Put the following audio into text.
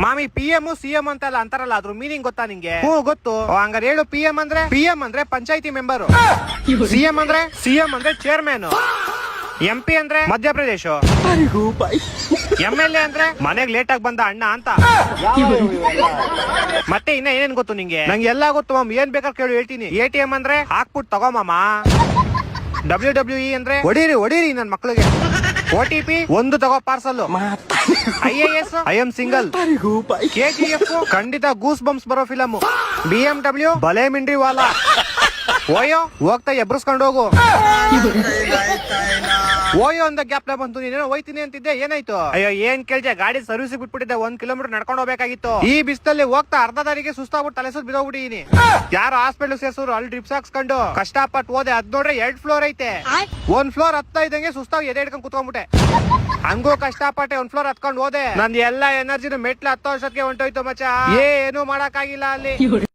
ಮಾಮಿ PM CM ಅಂತೆಲ್ಲ ಅಂತಾರಲ್ಲ ಅದ್ರ ಮೀನಿಂಗ್ ಗೊತ್ತಾ ನಿಂಗೆ? ಹ್ಞೂ ಗೊತ್ತು. ಹಂಗಾರೆ ಹೇಳು. PM ಅಂದ್ರೆ ಪಂಚಾಯತಿ ಮೆಂಬರ್, CM ಅಂದ್ರೆ ಚೇರ್ಮನ್, MP ಅಂದ್ರೆ ಮಧ್ಯಪ್ರದೇಶ, MLA ಅಂದ್ರೆ ಮನೆಗ್ ಲೇಟ್ ಆಗಿ ಬಂದ ಅಣ್ಣ ಅಂತ. ಮತ್ತೆ ಇನ್ನ ಏನೇನ್ ಗೊತ್ತು ನಿಂಗೆ? ನಂಗೆ ಎಲ್ಲಾ ಗೊತ್ತು ಮಾಮ್, ಏನ್ ಬೇಕಾದ್ರೆ ಕೇಳು ಹೇಳ್ತೀನಿ. ATM ಅಂದ್ರೆ ಹಾಕ್ಬಿಟ್ಟು ತಗೋ ಮಾಮ. WWE ಅಂದ್ರೆ ಹೊಡೀರಿ ನನ್ ಮಕ್ಳಿಗೆ. OTP ಒಂದು ತಗೋ parcel. IAS I am single. KGF ಖಂಡಿತ ಗೂಸ್ ಬಂಪ್ಸ್ ಬರೋ ಫಿಲಮ್. BMW ಬಲೆ ಮಿಂಡ್ರಿ ವಾಲ. ಓಯೋ ಹೋಗ್ತಾ ಎಬ್ರಸ್ಕೊಂಡು ಹೋಗು. ಓಯೋ ಅಂದ ಗ್ಯಾಪ್ ಬಂತು. ನೀನೇನೋ ಹೋಯ್ತೀನಿ ಅಂತಿದ್ದೆ, ಏನಾಯ್ತು? ಅಯ್ಯೋ ಏನ್ ಕೇಳ್ದೆ, ಗಾಡಿ ಸರ್ವಿಸ್ ಬಿಟ್ಬಿಟ್ಟಿದ್ದೆ. 1 ಕಿಲೋಮೀಟರ್ ನಡ್ಕೊಂಡು ಹೋಗ್ಬೇಕಾಗಿತ್ತು. ಈ ಬಿಸ್ತಲ್ಲಿ ಹೋಗ್ತಾ ಅರ್ಧ ದಾರಿಗೆ ಸುಸ್ತಾಗ್ಬಿಟ್ಟು ತಲೆ ಸುತ್ತ ಬಿದ್ದೋಗ್ಬಿಟ್ಟಿದೀನಿ. ಯಾರು ಹಾಸ್ಪಿಟಲ್ ಸೇರ್ಸೋರು, ಅಲ್ಲಿ ಡ್ರಿಪ್ಸ್ ಹಾಕ್ಸ್ಕೊಂಡು ಕಷ್ಟಪಟ್ಟು ಹೋದೆ. ಅದ್ ನೋಡ್ರೆ 2 ಫ್ಲೋರ್ ಐತೆ. 1 ಫ್ಲೋರ್ ಹತ್ತಾ ಇದ್ದಂಗೆ ಸುಸ್ತಾಗಿ ಎದೆ ಹಿಡ್ಕೊಂಡು ಕುತ್ಕೊಂಡ್ಬಿಟ್ಟೆ. ಹಂಗೂ ಕಷ್ಟಪಟ್ಟೆ 1 ಫ್ಲೋರ್ ಹತ್ಕೊಂಡು ಹೋದೆ. ನಂದು ಎಲ್ಲಾ ಎನರ್ಜಿನ ಮೆಟ್ಲು 10 ವರ್ಷಕ್ಕೆ ಹೊಂಟೋಯ್ತು ಮಚ್ಚ. ಏನು ಮಾಡಕ್ ಆಗಿಲ್ಲ ಅಲ್ಲಿ.